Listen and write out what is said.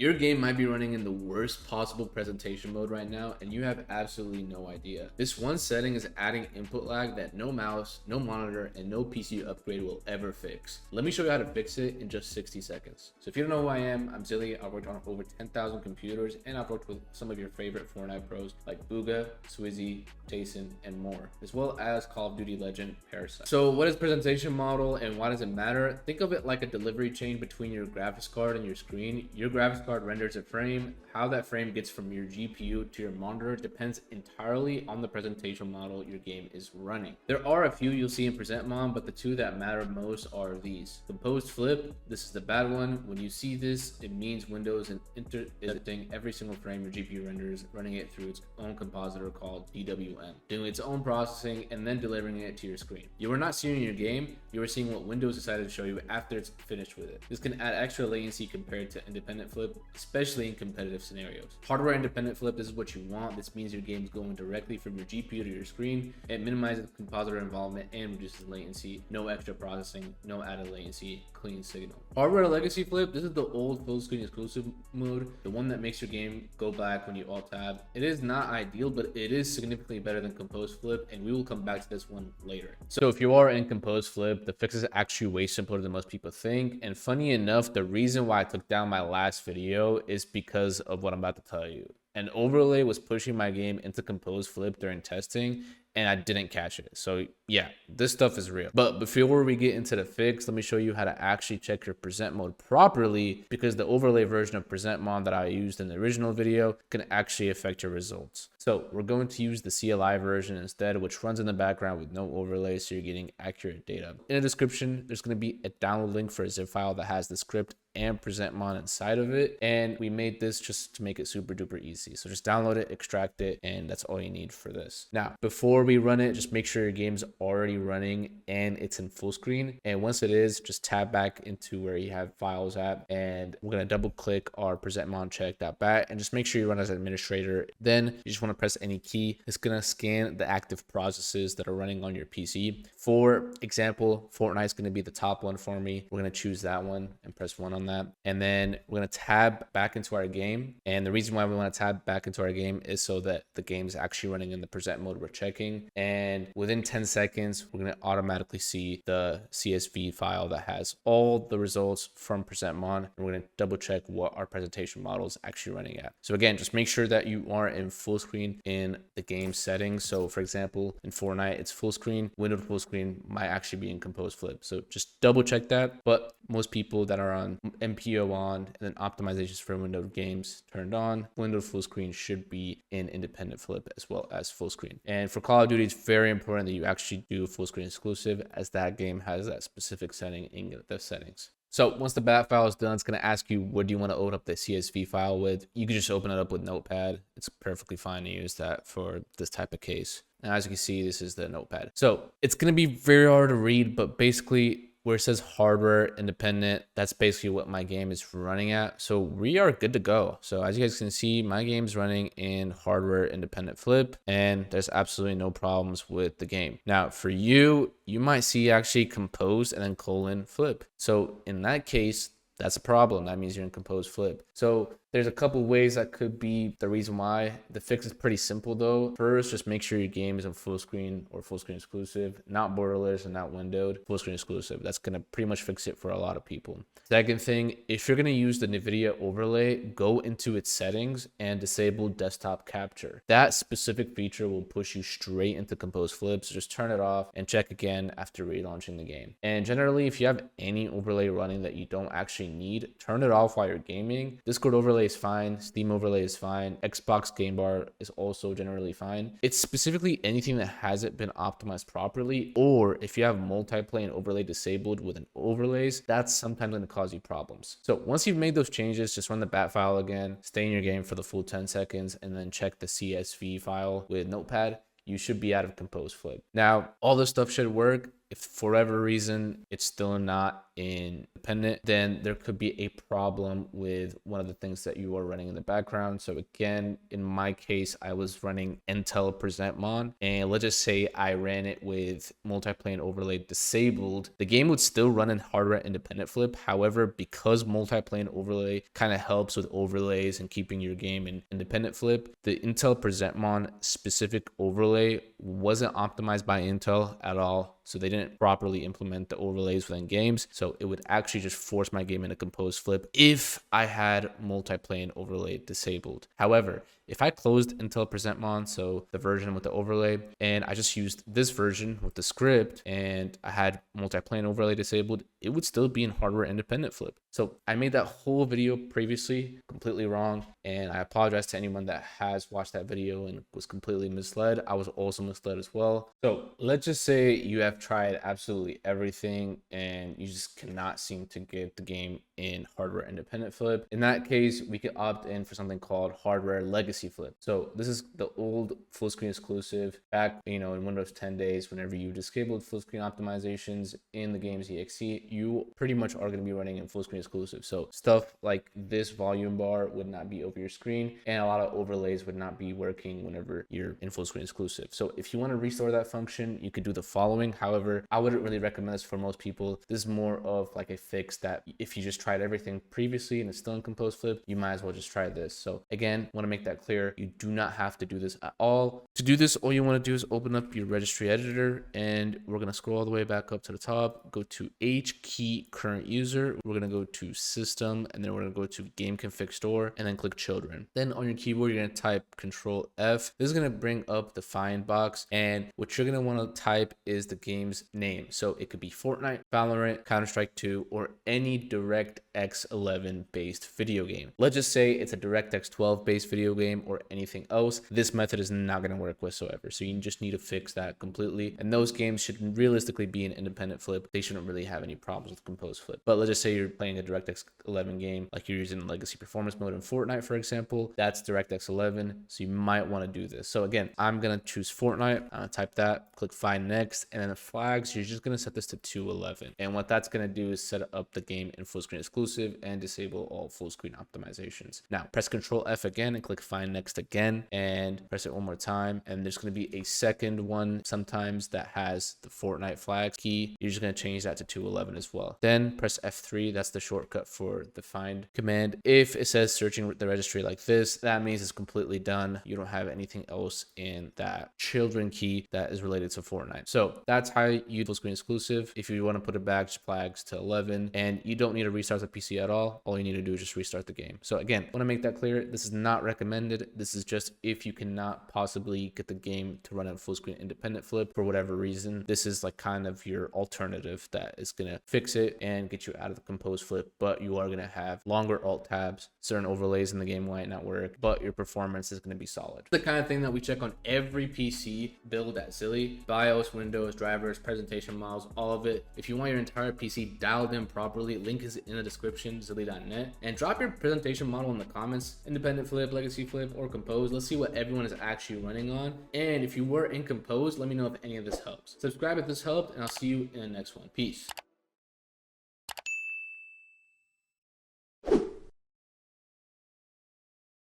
Your game might be running in the worst possible presentation mode right now, and you have absolutely no idea. This one setting is adding input lag that no mouse, no monitor, and no PC upgrade will ever fix. Let me show you how to fix it in just 60 seconds. So if you don't know who I am, I'm Zilly. I've worked on over 10,000 computers, and I've worked with some of your favorite Fortnite pros like Booga, Swizzy, Jason, and more, as well as Call of Duty legend Parasite. So what is presentation model and why does it matter? Think of it like a delivery chain between your graphics card and your screen. Your graphics card renders a frame. How that frame gets from your GPU to your monitor depends entirely on the presentation model your game is running. There are a few you'll see in PresentMon, but the two that matter most are these. Composed flip, this is the bad one. When you see this, it means Windows is interpreting every single frame your GPU renders, running it through its own compositor called DWM, doing its own processing and then delivering it to your screen. You are not seeing your game, you are seeing what Windows decided to show you after it's finished with it. This can add extra latency compared to independent flip, especially in competitive scenarios. Hardware independent flip, this is what you want. This means your game is going directly from your GPU to your screen. It minimizes compositor involvement and reduces latency. No extra processing, no added latency, clean signal. Hardware legacy flip, this is the old full screen exclusive mode, the one that makes your game go black when you alt tab. It is not ideal, but it is significantly better than composed flip, and we will come back to this one later. So if you are in composed flip, the fix is actually way simpler than most people think. And funny enough, the reason why I took down my last video is because of what I'm about to tell you. An overlay was pushing my game into composed flip during testing, and I didn't catch it. So yeah, this stuff is real. But before we get into the fix, let me show you how to actually check your present mode properly, because the overlay version of PresentMon that I used in the original video can actually affect your results. So we're going to use the CLI version instead, which runs in the background with no overlay, so you're getting accurate data. In the description, there's going to be a download link for a zip file that has the script and PresentMon inside of it, and we made this just to make it super duper easy. So just download it, extract it, and that's all you need for this. Now before we run it, just make sure your game's already running and it's in full screen, and once it is, just tab back into where you have files at, and we're going to double click our PresentMon check.bat and just make sure you run as an administrator. Then you just want to press any key. It's going to scan the active processes that are running on your PC. For example, Fortnite is going to be the top one for me. We're going to choose that one and press 1 on that, and then we're going to tab back into our game. And the reason why we want to tab back into our game is so that the game is actually running in the present mode we're checking, and within 10 seconds we're going to automatically see the CSV file that has all the results from PresentMon, and we're going to double check what our presentation model is actually running at. So again, just make sure that you are in full screen in the game settings. So for example, in Fortnite it's full screen. Windows full screen might actually be in composed flip, so just double check that. But most people that are on MPO on and then optimizations for Windows games turned on, Windows full screen should be in independent flip as well as full screen. And for Call of Duty, it's very important that you actually do full screen exclusive, as that game has that specific setting in the settings. So once the bat file is done, it's going to ask you, what do you want to open up the CSV file with? You can just open it up with Notepad. It's perfectly fine to use that for this type of case. And as you can see, this is the Notepad. So it's going to be very hard to read, but basically where it says hardware independent, that's basically what my game is running at. So we are good to go. So as you guys can see, my game's running in hardware independent flip, and there's absolutely no problems with the game. Now for you, you might see actually composed and then colon flip. So in that case, that's a problem. That means you're in composed flip. So there's a couple ways that could be the reason why. The fix is pretty simple though. First, just make sure your game is in full screen or full screen exclusive, not borderless and not windowed, full screen exclusive. That's gonna pretty much fix it for a lot of people. Second thing, if you're gonna use the NVIDIA overlay, go into its settings and disable desktop capture. That specific feature will push you straight into composed flip. So just turn it off and check again after relaunching the game. And generally, if you have any overlay running that you don't actually need, turn it off while you're gaming. Discord overlay is fine, Steam overlay is fine, Xbox game bar is also generally fine. It's specifically anything that hasn't been optimized properly, or if you have multiplayer and overlay disabled with an overlays, that's sometimes going to cause you problems. So once you've made those changes, just run the bat file again, stay in your game for the full 10 seconds, and then check the CSV file with Notepad. You should be out of composed flip. Now, all this stuff should work If for whatever reason it's still not independent, then there could be a problem with one of the things that you are running in the background. So again, in my case, I was running Intel PresentMon, and let's just say I ran it with multiplane overlay disabled. The game would still run in hardware independent flip. However, because multiplane overlay kind of helps with overlays and keeping your game in independent flip, the Intel PresentMon specific overlay wasn't optimized by Intel at all. So they didn't properly implement the overlays within games. So it would actually just force my game into composed flip if I had multiplane overlay disabled. However, if I closed Intel PresentMon, so the version with the overlay, and I just used this version with the script and I had multiplane overlay disabled, it would still be in hardware independent flip. So I made that whole video previously completely wrong, and I apologize to anyone that has watched that video and was completely misled. I was also misled as well. So let's just say you have tried absolutely everything and you just cannot seem to get the game in hardware independent flip. In that case, we could opt in for something called hardware legacy flip. So this is the old full screen exclusive back, in Windows 10 days. Whenever you disabled full screen optimizations in the game's exe, you pretty much are going to be running in full screen exclusive. So stuff like this volume bar would not be over your screen, and a lot of overlays would not be working whenever you're in full screen exclusive. So if you want to restore that function, you could do the following. However, I wouldn't really recommend this for most people. This is more of like a fix that if you just tried everything previously and it's still in composed flip, you might as well just try this. So again, want to make that clear. You do not have to do this at all. To do this, all you want to do is open up your registry editor, and we're going to scroll all the way back up to the top, go to H key current user. We're going to go to system, and then we're going to go to game config store, and then click children. Then on your keyboard, you're going to type Control F. This is going to bring up the find box, and what you're going to want to type is the game's name. So it could be Fortnite, Valorant, Counter-Strike 2, or any DirectX 11 based video game. Let's just say it's a DirectX 12 based video game or anything else. This method is not going to work whatsoever. So you just need to fix that completely. And those games should realistically be an independent flip. They shouldn't really have any problems with composed flip. But let's just say you're playing a DirectX 11 game, like you're using legacy performance mode in Fortnite, for example. That's DirectX 11. So you might want to do this. So again, I'm going to choose Fortnite. I'm going to type that, click find next, and then the flags, you're just going to set this to 211. And what that's going to do is set up the game in full screen exclusive and disable all full screen optimizations. Now press Control F again and click find next again, and press it one more time. And there's going to be a second one sometimes that has the Fortnite flags key. You're just going to change that to 211 as well. Then press F3. That's the shortcut for the find command. If it says searching the registry like this, that means it's completely done. You don't have anything else in that children key that is related to Fortnite. So that's how you full screen exclusive. If you want to put it back, just flags to 11, and you don't need to restart the PC at all. All you need to do is just restart the game. So again, I want to make that clear. This is not recommended. This is just if you cannot possibly get the game to run in full screen independent flip for whatever reason. This is like kind of your alternative that is going to fix it and get you out of the composed flip, but you are going to have longer alt tabs. Certain overlays in the game might not work, but your performance is going to be solid. The kind of thing that we check on every PC build at Zilly: BIOS, Windows, drivers, presentation models, all of it. If you want your entire PC dialed in properly, link is in the description, zilly.net, and drop your presentation model in the comments. Independent flip, legacy flip, or composed. Let's see what everyone is actually running on. And if you were in composed, let me know if any of this helps. Subscribe if this helped, and I'll see you in the next one. Peace.